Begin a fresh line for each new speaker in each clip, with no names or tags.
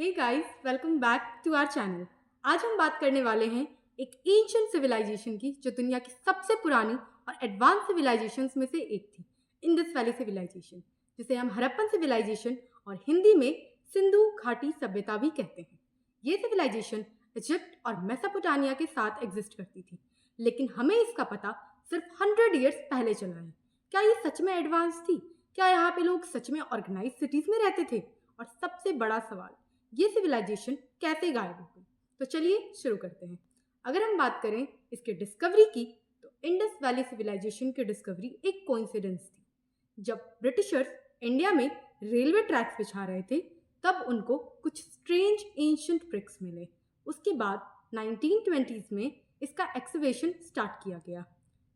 Hey guys, welcome back to our channel. आज हम बात करने वाले हैं एक एंशिएंट सिविलाइजेशन की जो दुनिया की सबसे पुरानी और एडवांस सिविलाइजेशंस में से एक थी, इंडस वैली सिविलाइजेशन, जिसे हम हड़प्पन सिविलाइजेशन और हिंदी में सिंधु घाटी सभ्यता भी कहते हैं। ये सिविलाइजेशन इजिप्ट और मेसोपोटामिया के साथ एग्जिस्ट करती थी, लेकिन हमें इसका पता सिर्फ 100 ईयर्स पहले चला है। क्या ये सच में एडवांस थी? क्या यहाँ पे लोग सच में ऑर्गेनाइज सिटीज में रहते थे? और सबसे बड़ा सवाल, ये सिविलाइजेशन कैसे गायब हो गई? तो चलिए शुरू करते हैं। अगर हम बात करें इसके डिस्कवरी की, तो इंडस वैली सिविलाइजेशन की डिस्कवरी एक कोइंसिडेंस थी। जब ब्रिटिशर्स इंडिया में रेलवे ट्रैक्स बिछा रहे थे, तब उनको कुछ स्ट्रेंज एंशिएंट ब्रिक्स मिले। उसके बाद 1920s में इसका एक्सकवेशन स्टार्ट किया गया।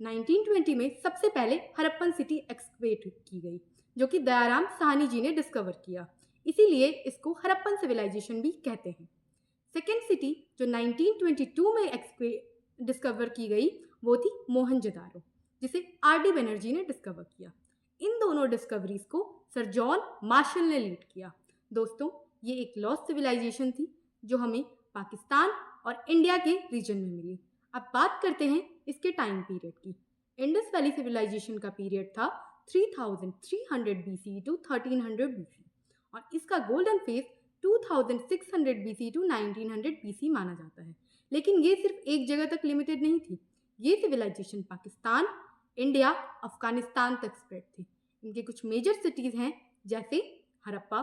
1920 में सबसे पहले हड़प्पन सिटी एक्सकवेट की गई, जो कि दयाराम साहनी जी ने डिस्कवर किया। इसीलिए इसको हड़प्पन सिविलाइजेशन भी कहते हैं। सेकेंड सिटी जो 1922 में डिस्कवर की गई, वो थी मोहनजोदारो, जिसे आर.डी. बनर्जी ने डिस्कवर किया। इन दोनों डिस्कवरीज को सर जॉन मार्शल ने लीड किया। दोस्तों, ये एक लॉस्ट सिविलाइजेशन थी जो हमें पाकिस्तान और इंडिया के रीजन में मिली। अब बात करते हैं इसके टाइम पीरियड की। इंडस वैली सिविलाइजेशन का पीरियड था 3300 BC टू 1300 BC और इसका golden phase 2600 BC to 1900 BC माना जाता है। लेकिन ये सिर्फ एक जगह तक लिमिटेड नहीं थी। ये सिविलाइजेशन पाकिस्तान, इंडिया, अफगानिस्तान तक स्प्रेड थी। इनके कुछ मेजर सिटीज हैं जैसे हड़प्पा,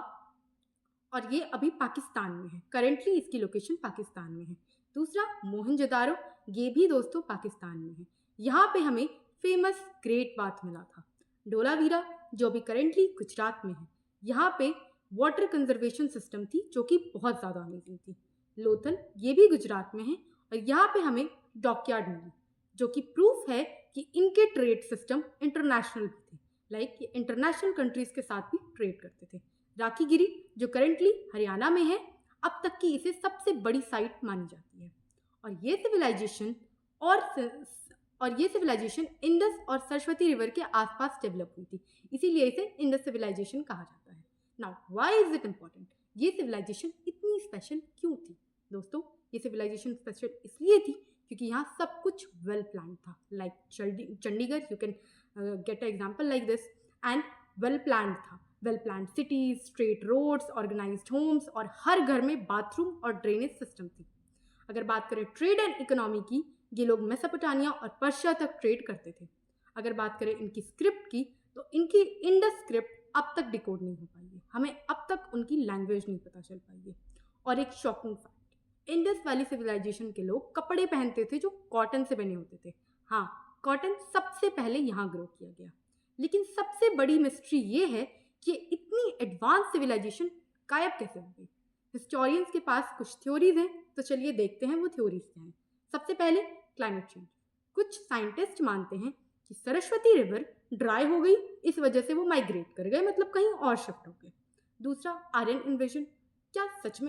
और ये अभी पाकिस्तान में है। करेंटली इसकी लोकेशन पाकिस्तान में है। दूसरा मोहनजोदारो, ये भी दोस्तों पाकिस्तान में है। यहाँ पे हमें फेमस ग्रेट बाथ मिला था। डोलावीरा, जो अभी करेंटली गुजरात में है, यहाँ पे वाटर कंजर्वेशन सिस्टम थी जो कि बहुत ज़्यादा अमेजिंग थी। लोथल, ये भी गुजरात में है और यहाँ पे हमें डॉकयार्ड मिली, जो कि प्रूफ है कि इनके ट्रेड सिस्टम इंटरनेशनल भी थे। लाइक ये इंटरनेशनल कंट्रीज के साथ भी ट्रेड करते थे। राखीगिरी, जो करेंटली हरियाणा में है, अब तक की इसे सबसे बड़ी साइट मानी जाती है। और ये सिविलाइजेशन इंडस और सरस्वती रिवर के आसपास डेवलप हुई थी, इसीलिए इसे इंडस सिविलाइजेशन कहा जाता है। Now why is it important? ये सिविलाइजेशन इतनी स्पेशल क्यों थी? दोस्तों, ये सिविलाइजेशन स्पेशल इसलिए थी क्योंकि यहाँ सब कुछ वेल प्लान था। Like Chandigarh, you can get a example like this, and well plan था। Well plan cities, straight roads, organized homes और हर घर में बाथरूम और ड्रेनेज सिस्टम थी। अगर बात करें ट्रेड एंड इकोनॉमी की, ये लोग मेसोपोटामिया और पर्शिया तक ट्रेड करते थे। अगर बात करें इनकी स्क्रिप्ट की, तो इनकी इंडस स्क्रिप्ट अब तक डिकोड नहीं हो पाई है। हमें अब तक उनकी लैंग्वेज नहीं पता चल पाई है। और एक shocking fact, Indus Valley Civilisation के लोग कपड़े पहनते थे जो कॉटन से बने होते थे। हाँ, कॉटन सबसे पहले यहाँ ग्रो किया गया। लेकिन सबसे बड़ी मिस्ट्री ये है कि इतनी एडवांस सिविलाइजेशन गायब कैसे हो गई। हिस्टोरियंस के पास कुछ थ्योरीज हैं, तो चलिए देखते हैं वो थ्योरीज क्या हैं। सबसे पहले क्लाइमेट चेंज। कुछ साइंटिस्ट मानते हैं कि सरस्वती रिवर ड्राई हो गई, इस वजह से वो माइग्रेट कर गए, मतलब कहीं और शिफ्ट हो गए। दूसरा, आर्यन इन्वेजन। क्या सच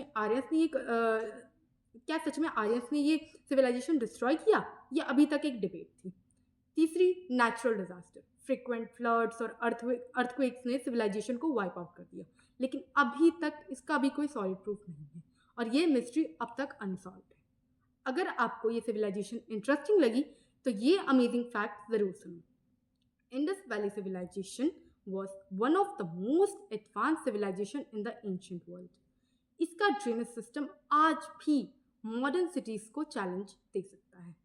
में आर्यंस ने ये सिविलाइजेशन डिस्ट्रॉय किया? यह अभी तक एक डिबेट थी। तीसरी, नेचुरल डिजास्टर। फ्रिक्वेंट फ्लड्स और अर्थक्वेक्स ने सिविलाइजेशन को वाइप आउट कर दिया, लेकिन अभी तक इसका भी कोई सॉलिड प्रूफ नहीं है और ये मिस्ट्री अब तक अनसॉल्व्ड है। अगर आपको ये सिविलाइजेशन इंटरेस्टिंग लगी, तो ये अमेजिंग फैक्ट जरूर सुनो। Indus Valley Civilisation was one of the most advanced civilization in the ancient world. इसका ड्रेनेज सिस्टम आज भी मॉडर्न सिटीज को चैलेंज दे सकता है।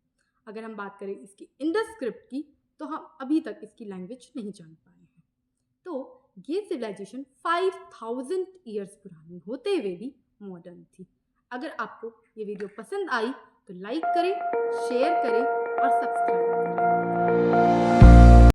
अगर हम बात करें इसकी इंडस स्क्रिप्ट की, तो हम अभी तक इसकी लैंग्वेज नहीं जान पाए हैं। तो ये सिविलाइजेशन 5000 ईयर्स पुरानी होते हुए भी मॉडर्न थी। अगर आपको ये वीडियो पसंद आई तो लाइक करें, शेयर करें और सब्सक्राइब करें।